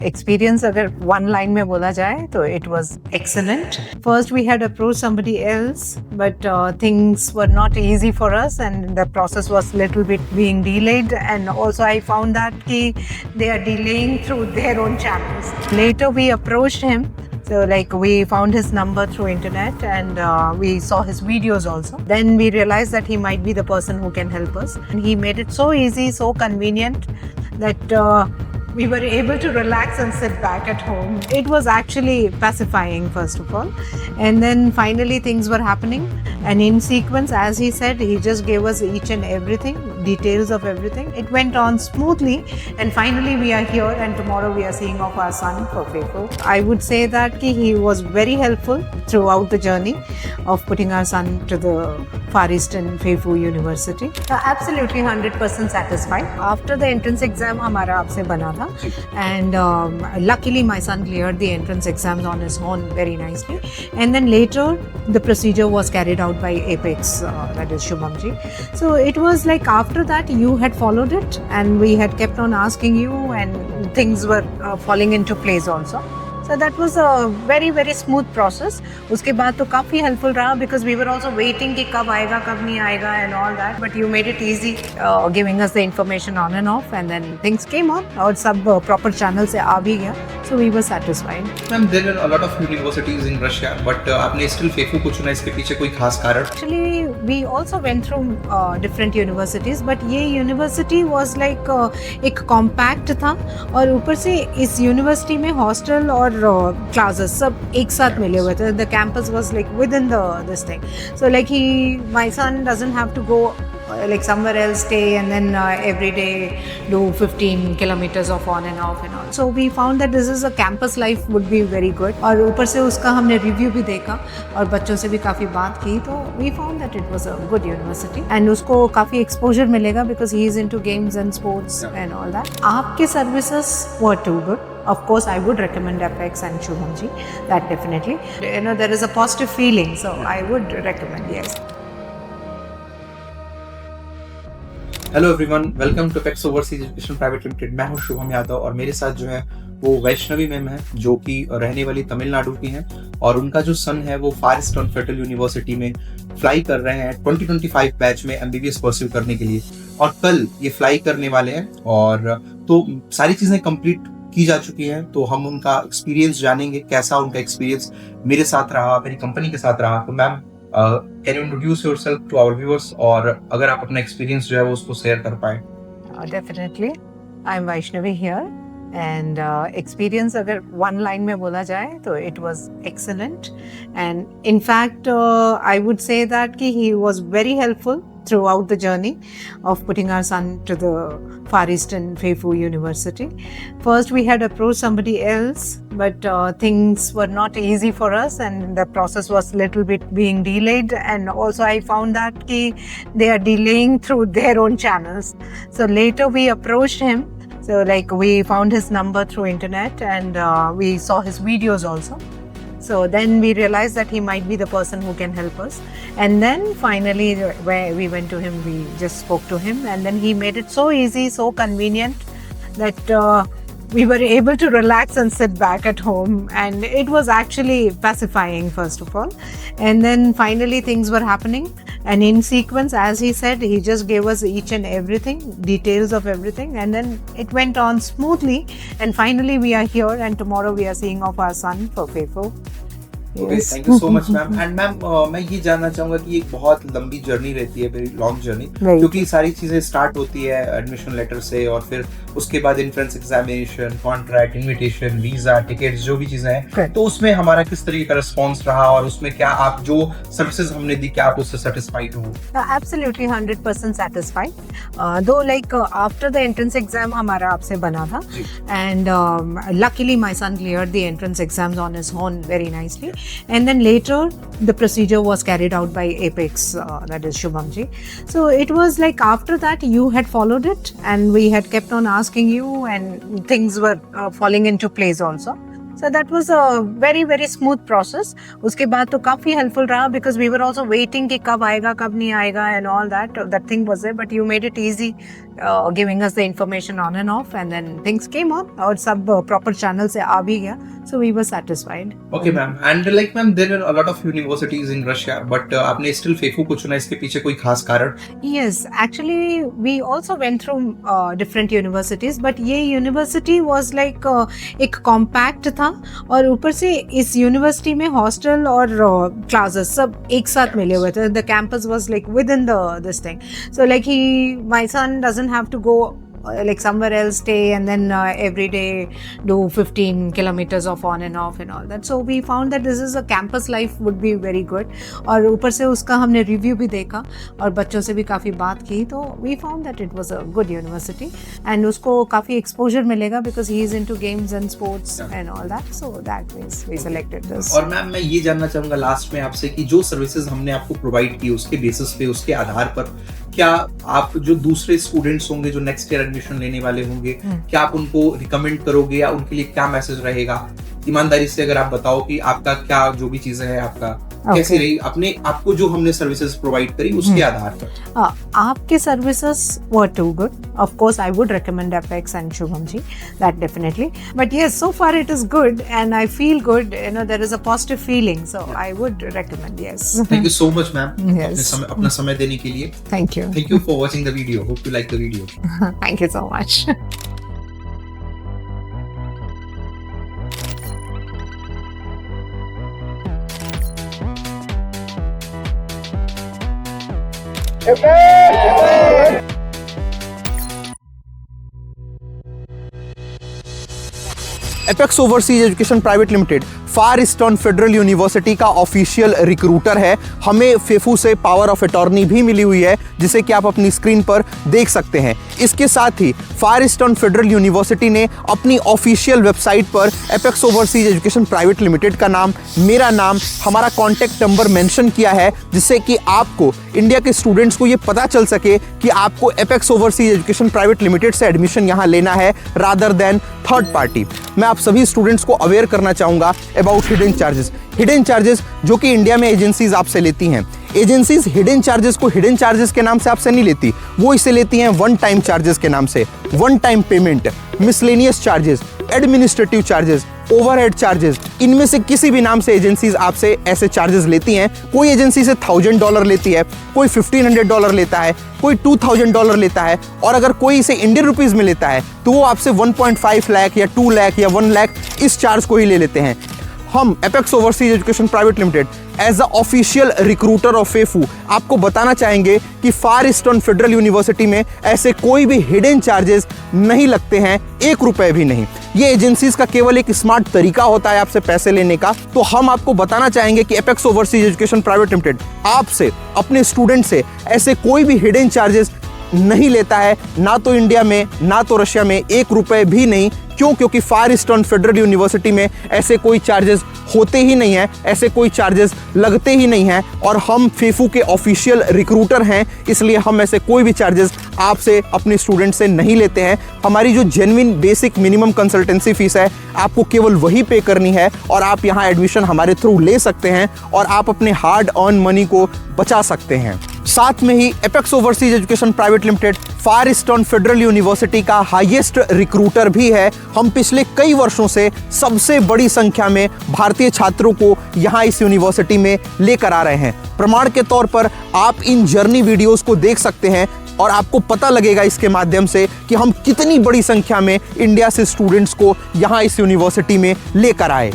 Experience अगर one line में बोला जाए तो it was excellent. First we had approached somebody else, but things were not easy for us and the process was little bit being delayed, and also I found that they are delaying through their own channels. Later we approached him. So like we found his number through internet and we saw his videos also. Then we realized that he might be the person who can help us. And he made it so easy, so convenient that we were able to relax and sit back at home. It was actually pacifying, first of all. And then finally things were happening. And in sequence, as he said, he just gave us each and everything, details of everything. It went on smoothly. And finally we are here and tomorrow we are seeing off our son for Fefu. I would say that he was very helpful throughout the journey of putting our son to the Far Eastern Fefu University. Absolutely 100% satisfied. After the entrance exam, हमारा आपसे बना था. And luckily my son cleared the entrance exams on his own very nicely, and then later the procedure was carried out by Apex, that is Shubham ji. So it was like after that you had followed it and we had kept on asking you and things were falling into place also. So that was a very very smooth process. उसके बाद तो काफ़ी helpful रहा because we were also waiting कि कब आएगा कब नहीं आएगा and all that, but you made it easy giving us the information on and off, and then things came on और सब proper channel से आ भी गया, so we were satisfied. Ma'am, there are a lot of universities in Russia, but आपने still FEFU को चुना, इसके पीछे कोई खास कारण? Actually, we also went through different universities, but ये university was like एक compact था और ऊपर से इस university में hostel और classes सब एक साथ मिले हुए थे. The campus was like within this thing. So like my son doesn't have to go like somewhere else, stay and then every day do 15 kilometers of on and off and all. So we found that this is a campus life would be very good. और ऊपर से उसका हमने review भी देखा और बच्चों से भी काफ़ी बात की, तो we found that it was a good university and उसको काफ़ी exposure मिलेगा because he is into games and sports and all that. आपके services were too good. Of course, I would recommend Apex and Shubham ji, that definitely. You know, there is a positive feeling, so I would recommend, yes. Hello everyone, welcome to Apex overseas education private Limited. मैं हूं शुभम यादव और मेरे साथ जो है वो Vaishnavi ma'am है, जो कि रहने वाली तमिलनाडु की हैं और उनका जो सन है वो फार ईस्टर्न फेडरल यूनिवर्सिटी में फ्लाई कर रहे हैं 2025 बैच में एमबीबीएस परस्यू करने के लिए, और कल ये फ्लाई करने वाले हैं। और तो सारी चीजें कंप्लीट की जा चुकी हैं, तो हम उनका एक्सपीरियंस जानेंगे, कैसा उनका एक्सपीरियंस मेरे साथ रहा, मेरी कंपनी के साथ रहा। तो ma'am, can you introduce yourself to our viewers, और अगर आप अपना एक्सपीरियंस जो है वो उसको शेयर कर पाए। Definitely. I'm Vaishnavi here. And experience अगर one line में बोला जाए तो it was excellent. And in fact, I would say that he was very helpful throughout the journey of putting our son to the Far Eastern Fefu University. First we had approached somebody else, but things were not easy for us and the process was little bit being delayed, and also I found that they are delaying through their own channels. So later we approached him. So like we found his number through internet and we saw his videos also. So then we realized that he might be the person who can help us. And then finally where we went to him, we just spoke to him, and then he made it so easy, so convenient that we were able to relax and sit back at home, and it was actually pacifying, first of all. And then finally things were happening, and in sequence, as he said, he just gave us each and everything, details of everything, and then it went on smoothly, and finally we are here and tomorrow we are seeing off our son for Fefu. Thank you so much ma'am. And ma'am, मैं ये जानना चाहूंगा कि एक बहुत लंबी journey रहती है, वेरी लॉन्ग जर्नी, क्योंकि सारी चीजें स्टार्ट होती है एडमिशन लेटर से, और फिर उसके बाद entrance examination, contract, invitation, visa, tickets, जो भी चीजें हैं, तो उसमें हमारा किस तरीके का रिस्पॉन्स रहा और उसमें क्या आप जो सर्विसेज हमने दी, क्या आप उससे सेटिस्फाइड हो? Absolutely 100% satisfied. Though like after the entrance exam हमारा आपसे बना था, and luckily my son cleared the entrance exams on his own very nicely. And then later the procedure was carried out by Apex, that is Shubham ji. So it was like after that you had followed it and we had kept on asking you and things were falling into place also. So that was a very very smooth process. उसके बाद तो काफ़ी helpful रहा because we were also waiting कि कब आएगा कब नहीं आएगा and all that. That thing was there, but you made it easy giving us the information on and off, and then things came on और सब proper channel से आ भी गया, so we were satisfied. Okay ma'am, and like ma'am there are a lot of universities in Russia, but आपने still FEFU को चुना, इसके पीछे कोई खास कारण? Yes, actually we also went through different universities, but ये university was like एक compact था, और ऊपर से इस university में hostel और classes सब एक साथ मिले हुए थे. The campus was like within this thing, so like my son doesn't have to go like somewhere else, stay, and then every day do 15 kilometers of on and off and all that. So we found that this is a campus life would be very good. और ऊपर से उसका हमने review भी देखा और बच्चों से भी काफ़ी बात की, तो we found that it was a good university and उसको काफ़ी exposure मिलेगा because he is into games and sports and all that. So that means we selected this. और मैम मैं ये जानना चाहूँगा लास्ट में आपसे कि जो सर्विसेज हमने आपको प्रोवाइड की उसके बेसिस पे, उसके आधार पर क्या आप जो दूसरे स्टूडेंट्स होंगे जो नेक्स्ट ईयर एडमिशन लेने वाले होंगे, क्या आप उनको रिकमेंड करोगे या उनके लिए क्या मैसेज रहेगा? ईमानदारी से अगर आप बताओ कि आपका क्या जो भी चीजें हैं आपका कैसे रही, अपने आपको जो हमने सर्विसेज प्रोवाइड करी उसके आधार पर। आपके services were too good. Of course, I would recommend Apex and Shubham ji, that definitely. But yes, so far it is good and I feel good. You know, there is a positive feeling, so I would recommend. Yes. Thank you so much, ma'am. Yes. अपना समय देने के लिए. Thank you. Thank you for watching the video. Hope you like the video. Thank you so much. Apex overseas education private limited Far Eastern Federal University का official recruiter है. हमें FEFU से power of attorney भी मिली हुई है जिसे कि आप अपनी स्क्रीन पर देख सकते हैं. इसके साथ ही फार ईस्टर्न फेडरल यूनिवर्सिटी ने अपनी ऑफिशियल वेबसाइट पर apex overseas education private limited का नाम, मेरा नाम, हमारा कॉन्टैक्ट नंबर मेंशन किया है, जिससे कि आपको इंडिया के स्टूडेंट्स को ये पता चल सके कि आपको apex overseas education private limited से एडमिशन यहाँ लेना है रादर देन थर्ड पार्टी. मैं आप सभी स्टूडेंट्स को अवेयर करना चाहूँगा about hidden charges. Hidden charges जो कि इंडिया में एजेंसीज आपसे लेती हैं, एजेंसीज हिडन चार्जेस को हिडन चार्जेस के नाम से आपसे नहीं लेती, वो इसे लेती हैं वन टाइम चार्जेस के नाम से. One time payment, miscellaneous charges, administrative charges, overhead charges, इनमें से किसी भी नाम से एजेंसीज आपसे ऐसे चार्जेस लेती हैं. कोई एजेंसी से $1000 लेती है, कोई $1500 लेता है, कोई $2000 लेता है, और अगर कोई इसे इंडियन रुपीस में लेता है तो वो आपसे 1.5 लाख या 2 लाख या 1 लाख इस चार्ज को ही ले लेते हैं. हम Apex overseas education private Limited as a official recruiter of FEFU आपको बताना चाहेंगे कि फार ईस्टर्न फेडरल यूनिवर्सिटी में ऐसे कोई भी हिडन चार्जेस नहीं लगते हैं, ₹1 भी नहीं. ये एजेंसीज का केवल एक स्मार्ट तरीका होता है आपसे पैसे लेने का. तो हम आपको बताना चाहेंगे कि apex overseas education private limited आपसे, अपने स्टूडेंट से ऐसे कोई भी हिडन चार्जेस नहीं लेता है, ना तो इंडिया में ना तो रशिया में, ₹1 भी नहीं. क्यों? क्योंकि फार ईस्टर्न फेडरल यूनिवर्सिटी में ऐसे कोई चार्जेस होते ही नहीं हैं, ऐसे कोई चार्जेस लगते ही नहीं हैं, और हम फेफू के ऑफिशियल रिक्रूटर हैं, इसलिए हम ऐसे कोई भी चार्जेस आपसे, अपने स्टूडेंट से नहीं लेते हैं. हमारी जो genuine basic minimum consultancy fees है आपको केवल वही पे करनी है और आप यहाँ एडमिशन हमारे थ्रू ले सकते हैं और आप अपने हार्ड अर्न मनी को बचा सकते हैं. साथ में ही Apex overseas education private limited Far Eastern Federal University का हाईएस्ट रिक्रूटर भी है. हम पिछले कई वर्षों से सबसे बड़ी संख्या में भारतीय छात्रों को यहाँ इस यूनिवर्सिटी में लेकर आ रहे हैं. प्रमाण के तौर पर आप इन जर्नी वीडियोस को देख सकते हैं और आपको पता लगेगा इसके माध्यम से कि हम कितनी बड़ी संख्या में इंडिया से स्टूडेंट्स को यहाँ इस यूनिवर्सिटी में लेकर आए.